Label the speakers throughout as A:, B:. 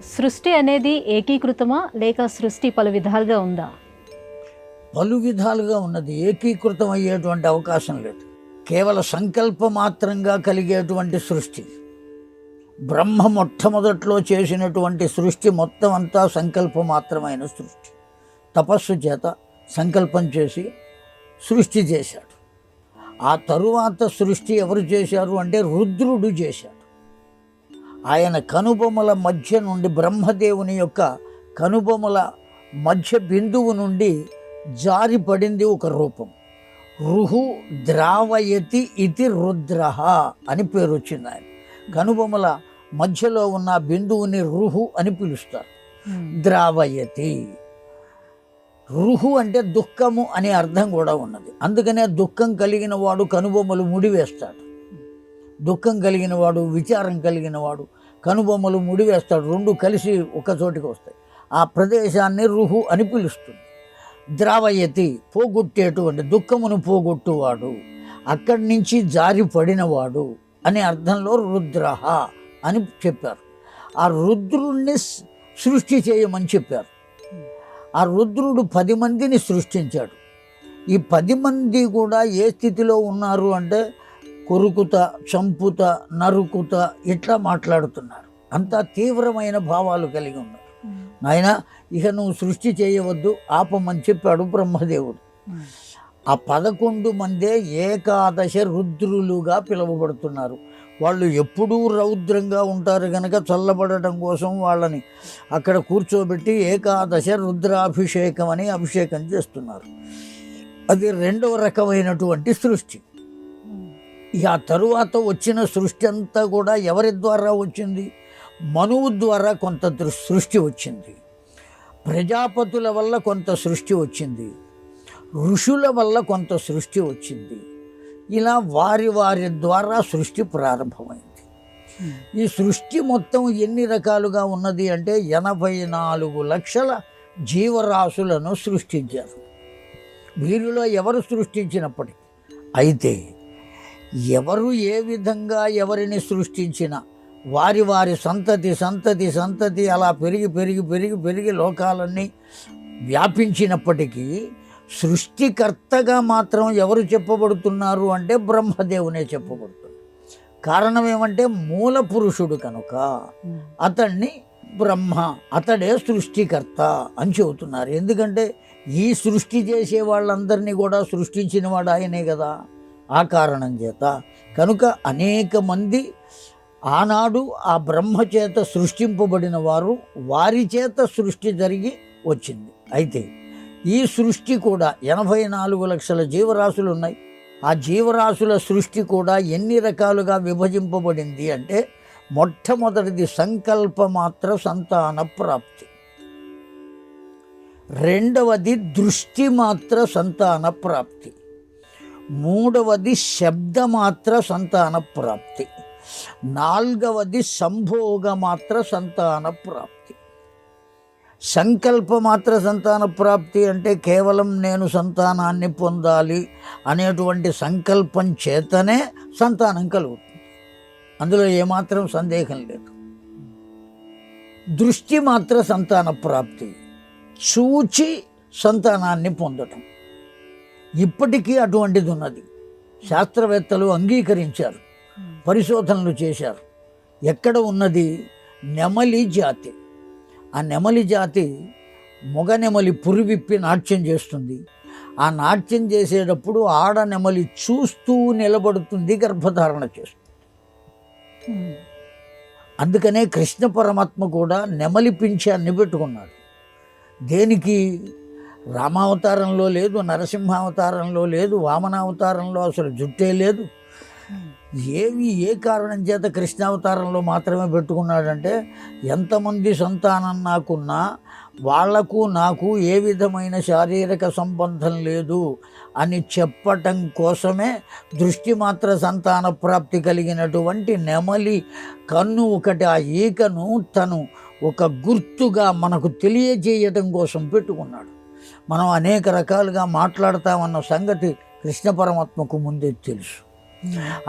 A: సృష్టి అనేది ఏకీకృతమా లేక సృష్టి పలు విధాలుగా ఉందా?
B: పలు విధాలుగా ఉన్నది. ఏకీకృతం అయ్యేటువంటి అవకాశం లేదు. కేవల సంకల్ప మాత్రంగా కలిగేటువంటి సృష్టి. బ్రహ్మ మొట్టమొదట్లో చేసినటువంటి సృష్టి మొత్తం అంతా సంకల్ప మాత్రమైన సృష్టి. తపస్సు చేత సంకల్పం చేసి సృష్టి చేశాడు. ఆ తరువాత సృష్టి ఎవరు చేశారు అంటే రుద్రుడు చేశాడు. ఆయన కనుబొమల మధ్య నుండి, బ్రహ్మదేవుని యొక్క కనుబొమల మధ్య బిందువు నుండి జారి పడింది ఒక రూపం. రుహు ద్రావయతి ఇది రుద్రః అని పేరు వచ్చింది. ఆయన కనుబొమల మధ్యలో ఉన్న బిందువుని రుహు అని పిలుస్తారు. ద్రావయతి, రుహు అంటే దుఃఖము అనే అర్థం కూడా ఉన్నది. అందుకనే దుఃఖం కలిగిన వాడు కనుబొమ్మలు ముడివేస్తాడు. దుఃఖం కలిగిన వాడు, విచారం కలిగిన వాడు కనుబొమ్మలు ముడివేస్తాడు. రెండు కలిసి ఒక చోటికి వస్తాయి. ఆ ప్రదేశాన్ని రుహు అని పిలుస్తుంది. ద్రావయతి, పోగొట్టేటువంటి, దుఃఖమును పోగొట్టువాడు, అక్కడి నుంచి జారి పడినవాడు అనే అర్థంలో రుద్రః అని చెప్పారు. ఆ రుద్రుణ్ణి సృష్టి చేయమని చెప్పారు. ఆ రుద్రుడు 10 మందిని సృష్టించాడు. ఈ 10 మంది కూడా ఏ స్థితిలో ఉన్నారు అంటే కొరుకుత, చంపుత, నరుకుత ఇట్లా మాట్లాడుతున్నారు. అంతా తీవ్రమైన భావాలు కలిగి ఉన్నారు. నాయన, ఇక నువ్వు సృష్టి చేయవద్దు, ఆపమని చెప్పాడు బ్రహ్మదేవుడు. ఆ 11 మందే ఏకాదశ రుద్రులుగా పిలువబడుతున్నారు. వాళ్ళు ఎప్పుడూ రౌద్రంగా ఉంటారు కనుక చల్లబడటం కోసం వాళ్ళని అక్కడ కూర్చోబెట్టి ఏకాదశ రుద్రాభిషేకం అని అభిషేకం చేస్తున్నారు. అది 2వ రకమైనటువంటి సృష్టి. ఇక ఆ తరువాత వచ్చిన సృష్టి అంతా కూడా ఎవరి ద్వారా వచ్చింది? మనువు ద్వారా కొంత సృష్టి వచ్చింది. ప్రజాపతుల వల్ల కొంత సృష్టి వచ్చింది. ఋషుల వల్ల కొంత సృష్టి వచ్చింది. ఇలా వారి వారి ద్వారా సృష్టి ప్రారంభమైంది. ఈ సృష్టి మొత్తం ఎన్ని రకాలుగా ఉన్నది అంటే 84 లక్షల జీవరాశులను సృష్టించారు. వీరిలో ఎవరు సృష్టించినప్పటికీ, అయితే ఎవరు ఏ విధంగా ఎవరిని సృష్టించినా వారి వారి సంతతి సంతతి సంతతి అలా పెరిగి పెరిగి పెరిగి పెరిగి లోకాలన్నీ వ్యాపించినప్పటికీ సృష్టికర్తగా మాత్రం ఎవరు చెప్పబడుతున్నారు అంటే బ్రహ్మదేవునే చెప్పబడుతుంది. కారణం ఏమంటే మూల పురుషుడు కనుక అతన్ని బ్రహ్మ, అతడే సృష్టికర్త అని చెబుతున్నారు. ఎందుకంటే ఈ సృష్టి చేసే వాళ్ళందరినీ కూడా సృష్టించిన వాడు ఆయనే కదా. ఆ కారణం చేత కనుక అనేక మంది ఆనాడు ఆ బ్రహ్మ చేత సృష్టింపబడిన వారు, వారి చేత సృష్టి జరిగి వచ్చింది. అయితే ఈ సృష్టి కూడా 84 లక్షల జీవరాశులు ఉన్నాయి. ఆ జీవరాశుల సృష్టి కూడా ఎన్ని రకాలుగా విభజింపబడింది అంటే, మొట్టమొదటిది సంకల్పమాత్ర సంతాన ప్రాప్తి, 2వది దృష్టి మాత్ర సంతాన ప్రాప్తి, 3వది శబ్దమాత్ర సంతాన ప్రాప్తి, 4వది సంభోగమాత్ర సంతాన ప్రాప్తి. సంకల్పమాత్ర సంతాన ప్రాప్తి అంటే కేవలం నేను సంతానాన్ని పొందాలి అనేటువంటి సంకల్పం చేతనే సంతానం కలుగుతుంది. అందులో ఏమాత్రం సందేహం లేదు. దృష్టి మాత్ర సంతాన ప్రాప్తి, చూచి సంతానాన్ని పొందటం. ఇప్పటికీ అటువంటిది ఉన్నది. శాస్త్రవేత్తలు అంగీకరించారు, పరిశోధనలు చేశారు. ఎక్కడ ఉన్నది? నెమలి జాతి. ఆ నెమలి జాతి మొగ నెమలి పురివిప్పి నాట్యం చేస్తుంది. ఆ నాట్యం చేసేటప్పుడు ఆడ నెమలి చూస్తూ నిలబడుతుంది, గర్భధారణ చేస్తుంది. అందుకనే కృష్ణ పరమాత్మ కూడా నెమలి పింఛాన్ని పెట్టుకున్నాడు. దేనికి? రామావతారంలో లేదు, నరసింహావతారంలో లేదు, వామనావతారంలో అసలు జుట్టే లేదు. ఏ కారణం చేత కృష్ణావతారంలో మాత్రమే పెట్టుకున్నాడంటే, ఎంతమంది సంతానం నాకున్నా వాళ్లకు నాకు ఏ విధమైన శారీరక సంబంధం లేదు అని చెప్పటం కోసమే దృష్టి మాత్ర సంతాన ప్రాప్తి కలిగినటువంటి నెమలి కన్ను ఒకటి, ఆ ఈకను తను ఒక గుర్తుగా మనకు తెలియజేయటం కోసం పెట్టుకున్నాడు. మనం అనేక రకాలుగా మాట్లాడతామన్న సంగతి కృష్ణ పరమాత్మకు ముందే తెలుసు.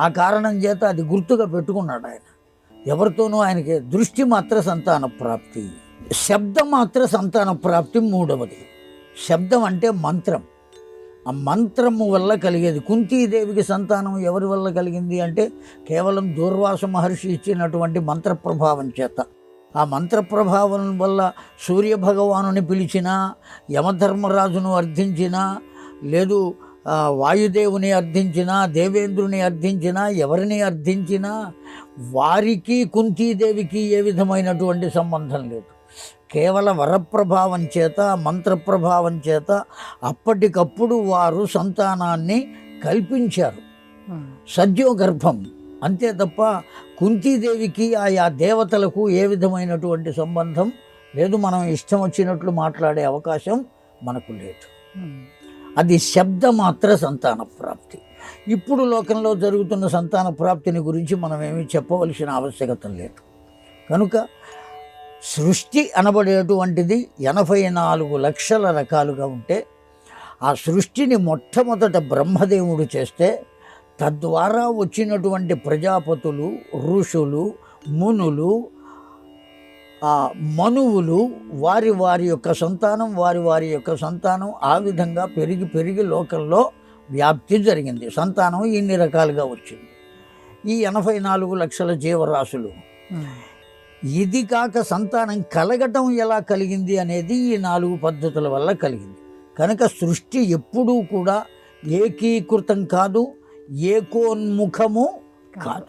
B: ఆ కారణం చేత అది గుర్తుగా పెట్టుకున్నాడు ఆయన. ఎవరితోనూ ఆయనకి దృష్టి మాత్ర సంతాన ప్రాప్తి, శబ్దం మాత్ర సంతాన ప్రాప్తి మూడవది. శబ్దం అంటే మంత్రం, ఆ మంత్రము వల్ల కలిగేది. కుంతీదేవికి సంతానం ఎవరి వల్ల కలిగింది అంటే కేవలం దూర్వాస మహర్షి ఇచ్చినటువంటి మంత్ర ప్రభావం చేత. ఆ మంత్ర ప్రభావం వల్ల సూర్యభగవానుని పిలిచినా, యమధర్మరాజును అర్థించినా, లేదు వాయుదేవుని అర్థించినా, దేవేంద్రుని అర్థించినా, ఎవరిని అర్థించినా వారికి కుంతీదేవికి ఏ విధమైనటువంటి సంబంధం లేదు. కేవల వరప్రభావం చేత, మంత్రప్రభావం చేత అప్పటికప్పుడు వారు సంతానాన్ని కల్పించారు. సద్యోగర్భం అంతే తప్ప కుంతీదేవికి ఆయా దేవతలకు ఏ విధమైనటువంటి సంబంధం లేదు. మనం ఇష్టం వచ్చినట్లు మాట్లాడే అవకాశం మనకు లేదు. అది శబ్దమాత్ర సంతాన ప్రాప్తి. ఇప్పుడు లోకంలో జరుగుతున్న సంతాన ప్రాప్తిని గురించి మనం ఏమీ చెప్పవలసిన ఆవశ్యకత లేదు. కనుక సృష్టి అనబడేటువంటిది 84 లక్షల రకాలుగా ఉంటే, ఆ సృష్టిని మొట్టమొదట బ్రహ్మదేవుడు చేస్తే, తద్వారా వచ్చినటువంటి ప్రజాపతులు, ఋషులు, మునులు, మనువులు, వారి వారి యొక్క సంతానం ఆ విధంగా పెరిగి లోకంలో వ్యాప్తి జరిగింది. సంతానం ఇన్ని రకాలుగా వచ్చింది. ఈ 84 లక్షల జీవరాశులు. ఇది కాక సంతానం కలగటం ఎలా కలిగింది అనేది ఈ 4 పద్ధతుల వల్ల కలిగింది. కనుక సృష్టి ఎప్పుడూ కూడా ఏకీకృతం కాదు, ఏకోన్ముఖము కాదు.